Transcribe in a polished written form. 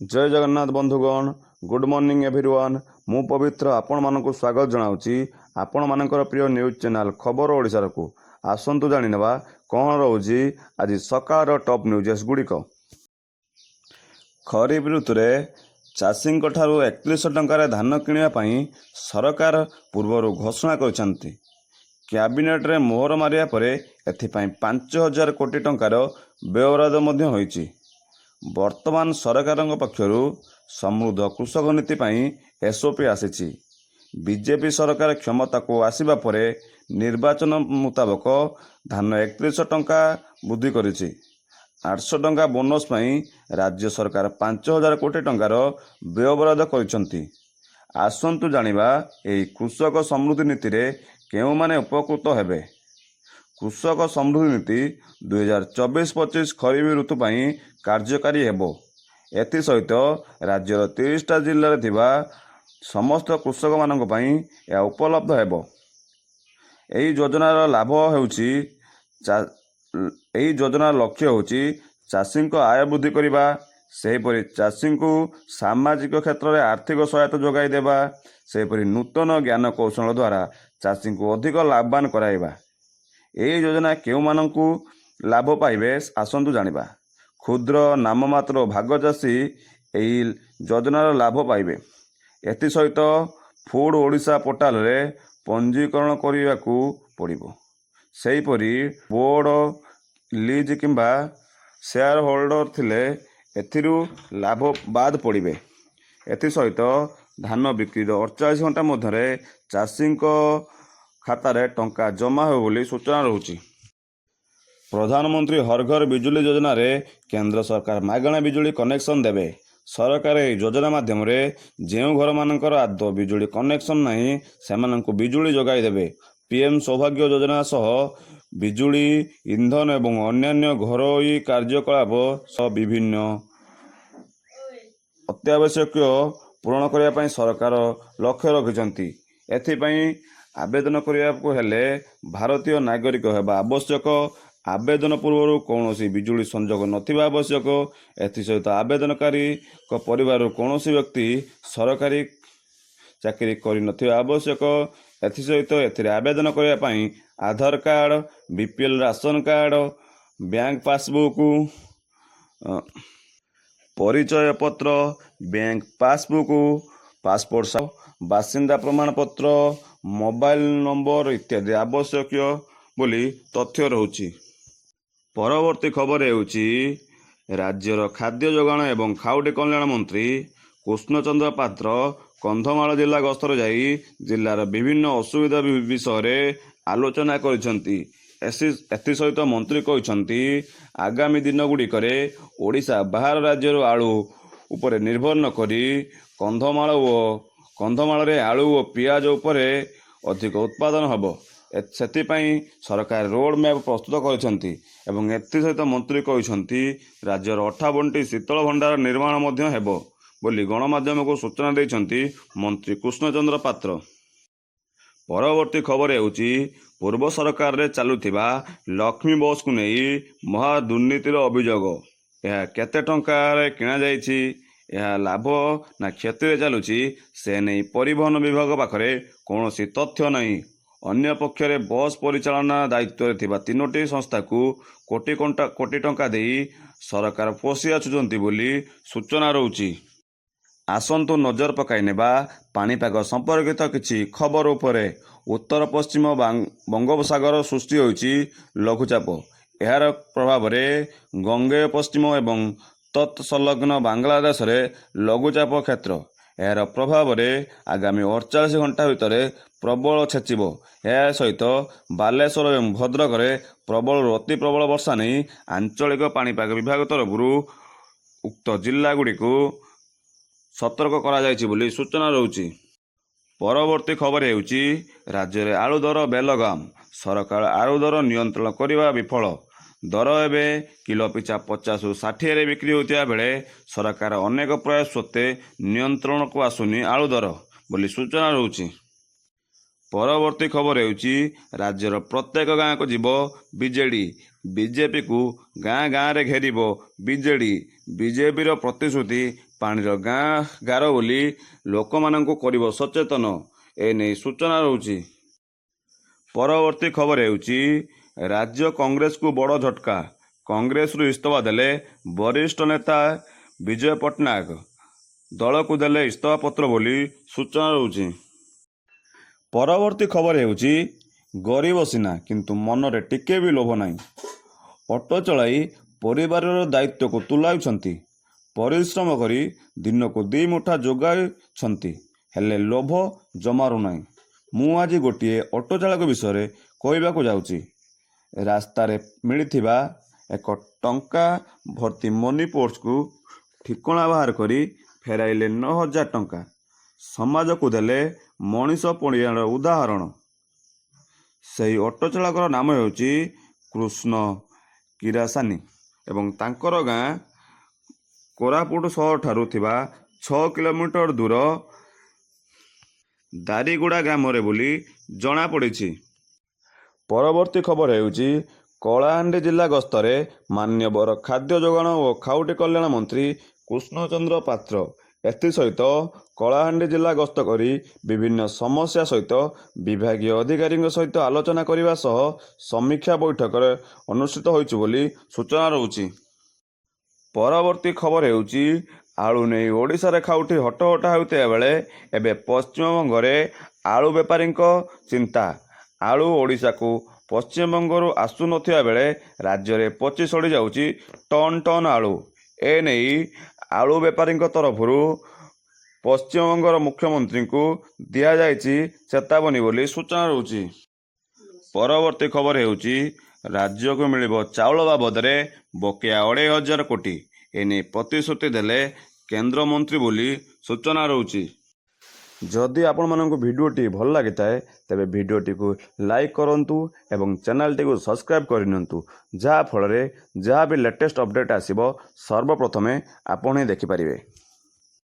जय जगन्नाथ बंधुगण good morning everyone मु पवित्र आपण मानक स्वागत जनाऊँगी आपण मानकर प्रिय न्यूज चैनल खबर ओडिशार को आसतु जानिनेबा कौन रोजी आज सकाळ टॉप न्यूजेस गुड़िक। खरीफ ऋतु चाषी ठारू 3100 टंकार धान किणवा सरकार पूर्वर घोषणा कर कैबिनेट रे मोहर मारिया परे एथिपाई 5000 कोटी टंकार व्यवहार होईची। वर्तमान सरकार पक्षर समृद्ध कृषक नीति एसओपी आसी। बीजेपी सरकार क्षमता को आसिबा परे निर्वाचन मुताबक धान 3100 टंका वृद्धि करिछि। 800 टंका बोनस पई राज्य सरकार 5000 कोटी टंकार व्यवहार करिसंती। आसंतु जानिबा एही कृषक समृद्धि नीति रे केउ माने उपकृत हेबे। कृषक समृद्धि नीति 2024-25 खरीफ ऋतु पाई कार्यकारी हेबो। एथि सहित राज्यर 30टा जिल्ला थिबा समस्त कृषक मानक पई या उपलब्ध हेबो। एही योजनार लाभ हेउची एही योजनार लक्ष्य होची चाषी को आय वृद्धि करिबा, सेहीपरि चाषी को सामाजिक क्षेत्र में आर्थिक सहायता जोगाई देबा, सेहीपरि नूतन ज्ञान कौशल द्वारा चाषी को अधिक लाभवान कराइबा। यही योजना केउ मानकु लाभ पाइबे आसंतु जानिबा। क्षुद्र नाममात्र भाग चाषी यही योजनार लाभ पाइबे। एथि सहित फूड ओडिशा पोर्टाल रे पंजीकरण करिवाकू पड़िबो। सेहीपरि बोर्ड लीज किंबा शेयर होल्डर थिले एथिरु लाभ बाद पड़िबे। एथि सहित धान बिक्री 48 घंटा मध्यरे चाषी खातार टंका जमा हो बोली सूचना रहुची। प्रधानमंत्री हर घर बिजुली योजना रे केंद्र सरकार मागणा बिजुली कनेक्शन देवे। सरकार यह योजना माध्यम जो घर मानकर आदौ बिजुली कनेक्शन नहीं सेमानंकु बिजुली जोगाई देवे। पीएम सौभाग्य योजना सह बिजुली इंधन एवं अन्यान्य घरोई कार्यकलाप सह विभिन्न अत्यावश्यक पूरण करने सरकार लक्ष्य रखिछंती। एथिपाई आवेदन करने हेले भारतीय नागरिक हेबा आवश्यक। आवेदन पूर्व कौन बिजुली संजोग नथिबा आवश्यक। एसहित आवेदनकारी परिवार कौन व्यक्ति सरकारी चाकरी कर आवश्यक। एसहित आवेदन करने Aadhaar card, BPL ration card, bank passbook, परिचय पत्र, बैंक पासबुक, पासपोर्ट, बासिंदा प्रमाण पत्र, मोबाइल नंबर इत्यादि आवश्यक बोली तथ्य रहुची। परवर्ती खबर हेउची राज्यर खाद्य जोगाण एवं खाउटी कल्याण मंत्री कृष्णचंद्र पात्र कंधमाल जिला गस्तर जाई जिलार विभिन्न असुविधा विषय आलोचना करिसंती। एसहित मंत्री कहिसंती आगामी दिन गुड़िकरे ओडिशा बाहर राज्यर आलू उपरे निर्भर न करी कंधमाल रे आलू और पियाज उपरे अधिक उत्पादन हबो। सेतिपाई सरकार रोड मैप प्रस्तुत करिसंती एवं एसहित मंत्री कहिसंती राज्यर 58टी शीतल भंडार निर्माण मध्य हेबो बोली गणमाध्यम को सूचना देइसंती मंत्री कृष्णचंद्र पात्र। परवर्ती खबर हेउची पूर्व सरकार रे चालुथिबा लक्ष्मी बस को नहीं महा दुर्नीतिर अभियोग। यह केते टंकार किणा जाइछि, यह लाभ ना क्षति रे चालुछि से नहीं परिवहन विभाग पाखरे कौनसी तथ्य नहीं। अन्य पक्षरे बस परिचालना दायित्व रे थिबा 3टी संस्था को कोटी टंका देई सरकार पोषि आछुचंती बोली सूचना रहुछि। आसंतु नजर पकाई नेबा पाणीपाग संपर्कित किछि खबर उपरे। उत्तर पश्चिम बंगोपसागर सृष्टि होइछि लघुचाप। यार प्रभाव रे गंगेय पश्चिम एवं तत्संलग्न बांग्लादेश रे लघुचाप क्षेत्र यार प्रभाव रे आगामी 48 घंटा भितर प्रबल छेचिबो। यह सहित बालेश्वर एवं भद्रक रे प्रबल अति प्रबल वर्षा नहीं आंचलिक पाणीपाग विभाग तरफ उक्त जिला गुड़ी को सतर्क करा जायछि बोली सूचना रहुछि। परवर्ती खबर हेउछि राज्य रे आलू दर बेलगाम। सरकार आलू दर नियंत्रण करिबा विफल। दर एबे किलो पिछा 50-60 रे बिक्री होतिया बेले सरकार अनेक प्रयास सत्ते नियंत्रण को आसुनी आलू दर बोली सूचना रहुछि। परवर्ती खबर हेउछि राज्यर प्रत्येक गाँ को जीव बीजेडी। बीजेपी को गाँ गाँ रे घेरिबो बीजेडी। बीजेपी रो प्रतिश्रुति ପାଣିର ଗାଁ ଗାର ବୋଲି ଲୋକମାନଙ୍କୁ କରିବ ସଚେତନ, ଏନେଇ ସୂଚନା ରହୁଛି। ପରବର୍ତ୍ତୀ ଖବର ହେଉଛି ରାଜ୍ୟ କଂଗ୍ରେସକୁ ବଡ଼ ଝଟକା, କଂଗ୍ରେସରୁ ଇସ୍ତଫା ଦେଲେ ବରିଷ୍ଠ ନେତା ବିଜୟ ପଟ୍ଟନାୟକ, ଦଳକୁ ଦେଲେ ଇସ୍ତଫା ପତ୍ର ବୋଲି ସୂଚନା ରହୁଛି। ପରବର୍ତ୍ତୀ ଖବର ହେଉଛି ଗରିବ ସିନା କିନ୍ତୁ ମନରେ ଟିକେ ବି ଲୋଭ ନାହିଁ। ଅଟୋ ଚଳାଇ ପରିବାରର ଦାୟିତ୍ୱକୁ ତୁଲାଉଛନ୍ତି, ପରିଶ୍ରମ କରି ଦିନକୁ 2 ମୁଠା ଯୋଗାଉଛନ୍ତି, ହେଲେ ଲୋଭ ଜମାରୁ ନାହିଁ। ମୁଁ ଆଜି ଗୋଟିଏ ଅଟୋ ଚାଳକ ବିଷୟରେ କହିବାକୁ ଯାଉଛି। ରାସ୍ତାରେ ମିଳିଥିବା ଏକ ଟଙ୍କା ଭର୍ତ୍ତି ମନି ପର୍ସକୁ ଠିକଣା ବାହାର କରି ଫେରାଇଲେ 9,000 ଟଙ୍କା। ସମାଜକୁ ଦେଲେ ମଣିଷ ପଣିଆର ଉଦାହରଣ। ସେହି ଅଟୋ ଚାଳକର ନାମ ହେଉଛି କୃଷ୍ଣ କିରାସାନୀ ଏବଂ ତାଙ୍କର ଗାଁ କୋରାପୁଟ ସହରଠାରୁ ଥିବା 6 କିଲୋମିଟର ଦୂର ଦାରିଗୁଡ଼ା ଗ୍ରାମରେ ବୋଲି ଜଣାପଡ଼ିଛି। ପରବର୍ତ୍ତୀ ଖବର ହେଉଛି କଳାହାଣ୍ଡି ଜିଲ୍ଲା ଗସ୍ତରେ ମାନ୍ୟବର ଖାଦ୍ୟ ଯୋଗାଣ ଓ ଖାଉଟି କଲ୍ୟାଣ ମନ୍ତ୍ରୀ କୃଷ୍ଣଚନ୍ଦ୍ର ପାତ୍ର। ଏଥିସହିତ କଳାହାଣ୍ଡି ଜିଲ୍ଲା ଗସ୍ତ କରି ବିଭିନ୍ନ ସମସ୍ୟା ସହିତ ବିଭାଗୀୟ ଅଧିକାରୀଙ୍କ ସହିତ ଆଲୋଚନା କରିବା ସହ ସମୀକ୍ଷା ବୈଠକରେ ଅନୁଷ୍ଠିତ ହୋଇଛି ବୋଲି ସୂଚନା ରହୁଛି। ପରବର୍ତ୍ତୀ ଖବର ହେଉଛି ଆଳୁ ନେଇ ଓଡ଼ିଶାରେ ଖାଉଟି ହଟହଟା ହେଉଥିବା ବେଳେ ଏବେ ପଶ୍ଚିମବଙ୍ଗରେ ଆଳୁ ବେପାରୀଙ୍କ ଚିନ୍ତା। ଆଳୁ ଓଡ଼ିଶାକୁ ପଶ୍ଚିମବଙ୍ଗରୁ ଆସୁନଥିବା ବେଳେ ରାଜ୍ୟରେ ପଚି ସଢ଼ି ଯାଉଛି ଟନ୍ ଟନ୍ ଆଳୁ। ଏନେଇ ଆଳୁ ବେପାରୀଙ୍କ ତରଫରୁ ପଶ୍ଚିମବଙ୍ଗର ମୁଖ୍ୟମନ୍ତ୍ରୀଙ୍କୁ ଦିଆଯାଇଛି ଚେତାବନୀ ବୋଲି ସୂଚନା ରହୁଛି। ପରବର୍ତ୍ତୀ ଖବର ହେଉଛି ରାଜ୍ୟକୁ ମିଳିବ ଚାଉଳ ବାବଦରେ ବକେୟା 2,500 କୋଟି। ଏନେଇ ପ୍ରତିଶ୍ରୁତି ଦେଲେ କେନ୍ଦ୍ରମନ୍ତ୍ରୀ ବୋଲି ସୂଚନା ରହୁଛି। ଯଦି ଆପଣମାନଙ୍କୁ ଭିଡ଼ିଓଟି ଭଲ ଲାଗିଥାଏ ତେବେ ଭିଡ଼ିଓଟିକୁ ଲାଇକ୍ କରନ୍ତୁ ଏବଂ ଚ୍ୟାନେଲଟିକୁ ସବସ୍କ୍ରାଇବ୍ କରିନିଅନ୍ତୁ, ଯାହାଫଳରେ ଯାହା ବି ଲେଟେଷ୍ଟ ଅପଡ଼େଟ୍ ଆସିବ ସର୍ବପ୍ରଥମେ ଆପଣ ହିଁ ଦେଖିପାରିବେ।